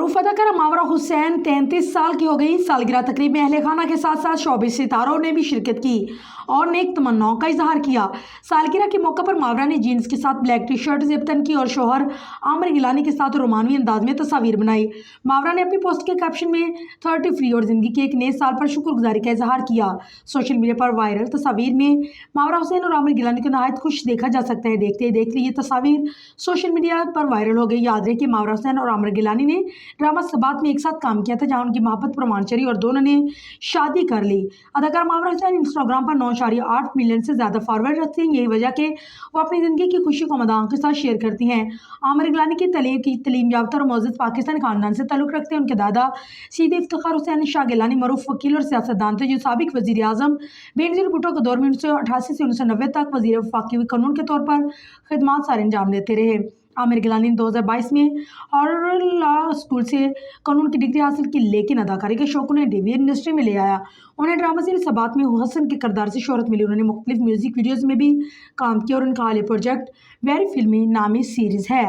मारूफ अदाकारा मावरा हुसैन 33 साल की हो गई। सालगिरह तकरीब में अहले खाना के साथ साथ शोबे सितारों ने भी शिरकत की और नेक तमन्नाओं का इजहार किया। सालगिरह के मौके पर मावरा ने जीन्स के साथ ब्लैक टी शर्ट ज़ेबतन की और शोहर आमिर गिलानी के साथ रोमानवी अंदाज में तस्वीर बनाई। मावरा ने अपनी पोस्ट के कैप्शन में 30 फ्री और ज़िंदगी के एक नए साल पर शुक्रगुजारी का इजहार किया। सोशल मीडिया पर वायरल तस्वीर में मावरा हुसैन और आमिर गिलानी को नहायत खुश देखा जा सकता है। देखते ही देखते ये तस्वीर सोशल मीडिया पर वायरल हो गई। याद रहे कि मावरा हुसैन और आमिर गिलानी ने ड्रामा सबात में एक साथ काम किया था, जहां उनकी मोहब्बत प्रमाण चली और दोनों ने शादी कर ली। अदाकार मावरा हुसैन इंस्टाग्राम पर 9.8 मिलियन से ज़्यादा फॉलोअर रखती हैं। यही वजह कि वो अपनी ज़िंदगी की खुशी को मदाहों के साथ शेयर करती हैं। आमिर गिलानी की तलीम याफ्ता और मोअज़्ज़ज़ पाकिस्तानी खानदान से ताल्लुक़ रखते हैं। उनके दादा सीधे इफ्तिखार हुसैन शाह गिलानी मरूफ वकील और सियासतदान थे, जो साबिक वज़ीर आज़म बेनज़ीर भुट्टो के दौर में 1988 से 1990 तक वज़ीर वफाकी कानून के तौर पर खिदमात सारे अंजाम देते रहे। आमिर गिलानी ने 2022 में हार्वर्ड लॉ स्कूल से कानून की डिग्री हासिल की, लेकिन अदाकारी के शौक उन्हें टीवी इंडस्ट्री में ले आया। उन्हें ड्रामा सीरीज सबात में हसन के किरदार से शोहरत मिली। उन्होंने मुख्तलिफ म्यूजिक वीडियोज़ में भी काम किया और उनका हालिया प्रोजेक्ट वेरी फिल्मी नामी सीरीज़ है।